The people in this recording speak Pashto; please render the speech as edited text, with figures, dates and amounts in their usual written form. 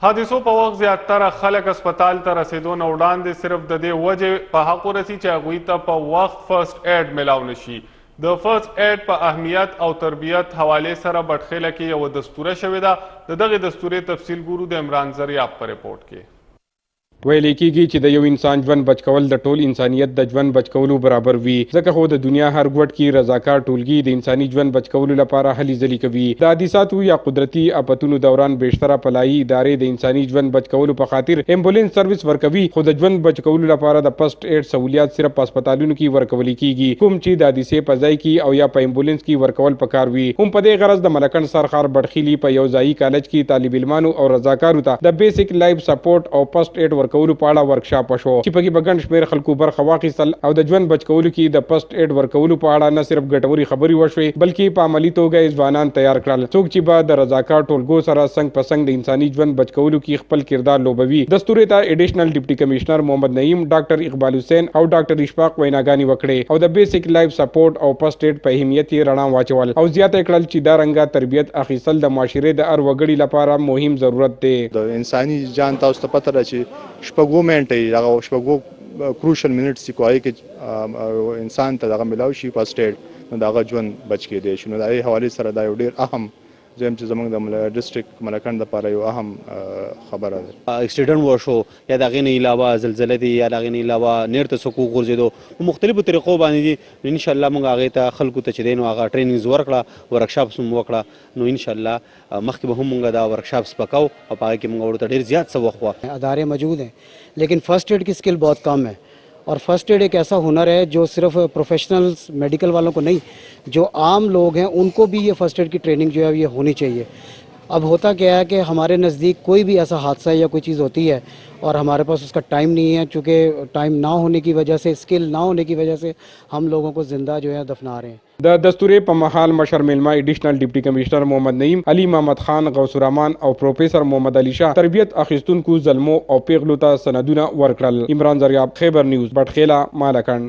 حادثو په وخت زیاتره خلک هسپتال ته رسېدو نه وړاندې صرف د دې وجې په حق ورسي چې هغوی ته په وخت فرسټ ایډ میلاو نشي. د فرسټ ایډ په اهمیت او تربیت حوالې سره بټخیله کې یوه دستوره شوې ده. د دغې دستورې تفصیل ګورو د عمران زریاب په رپورټ کې. ویل کېږي چې د یو انسان ژوند بچ کول د ټول انسانیت د ژوند بچ کولو برابر وي، ځکه خو د دنیا هر ګوټ کې رضاکار ټولګي د انساني ژوند بچ کولو لپاره هلې ځلې کوي. د حادثاتو یا قدرتي آفتونو دوران بیشتره فلاحي ادارې د انساني ژوند بچ کولو په خاطر امبولانس سروس ورکوي، خو د ژوند بچ کولو لپاره د فرسټ ایډ سہولیات صرف په هسپتالونو کې ورکول کېږي، کوم چې د حادثې په ځای کې او یا په امبولانس کې ورکول پکار وي. هم په دې غرض د ملکند سرخار بټخیلي په یو ځایي کالج کې طالب علمانو او رضاکارو ته د بیسیک لایف سپورټ او فرسټ ایډ ورکولو په اړه ورکشاپ وشو، چې پکې په ګڼ شمېر خلکو برخه واخیستل او د ژوند بچ کولو کې د فرسټ ایډ ورکولو په اړه نه صرف ګټورې خبرې وشوې بلکې په عملي توګه یې ځوانان تیار کړل، څوک چې به د رضاکار ټولګو سره څنګ په څنګ د انساني ژوند بچ کولو کې خپل کردار لوبوي. دستورې ته ایډیشنل ډیپټي کمشنر محمد نعیم، ډاکټر اقبال حسین او ډاکټر اشفاق ویناګانې وکړې او د بیسیک لایف سپورټ او فرسټ ایډ په اهمیت یې رڼا واچول او زیاته کړل چې دا رنګه تربیت اخیستل د معاشرې د هر وګړي لپاره مهم ضرورت دی. د انساني جان تاسو ته پته ده چې شپږو منټې هغه شپږو کروشل منټس چې کوی کې انسان ته دغه ملاو شي فرسټ ایډ نو دغه ژوند بچ کېدی شي. نو د دې حوالې سره دا یو ډېر اهم زم چې زمونږ د ډسټرکټ ملکند لپاره یو اهم خبره ده. اکسیډنټ وشو یا د هغې نه علاوه زلزله دي یا د هغې نه علاوه نیر ته څوک وغورځېدو، په مختلفو طریقو باندې دي. انشاءالله موږ هغې ته خلکو ته چې دی نو هغه ټریننګز ورکړه، ورکشاپس هم وکړه. نو انشاءالله مخکې به هم موږ دا ورکشاپس پکاو او په هغې کې موږ ورته ډېر زیات څه وخت وه. ادارے موجود ہیں لیکن فرسٹ ایڈ کی اسکل بہت کم ہے اور فرسٹ ایڈ ایک ایسا ہنر ہے جو صرف پروفیشنلز میڈیکل والوں کو نہیں، جو عام لوگ ہیں ان کو بھی یہ فرسٹ ایڈ کی ٹریننگ جو ہے یہ ہونی چاہیے. اب ہوتا کیا ہے کہ ہمارے نزدیک کوئی بھی ایسا حادثہ یا کوئی چیز ہوتی ہے اور ہمارے پاس اس کا ٹائم نہیں ہے، چونکہ ٹائم نہ ہونے کی وجہ سے، اسکل نہ ہونے کی وجہ سے ہم لوگوں کو زندہ جو ہے دفنا رہے ہیں. د دستورې په مهال مشر میلمه ایډیشنل ډیپټي کمشنر محمد نعیم، علي محمد خان، غوث الرحمن او پروفیسر محمد علي شاه تربیت اخیستونکو زلمو او پیغلو ته سندونه ورکړل. عمران زریاب، خیبر نیوز، بټخیلا، مالکند.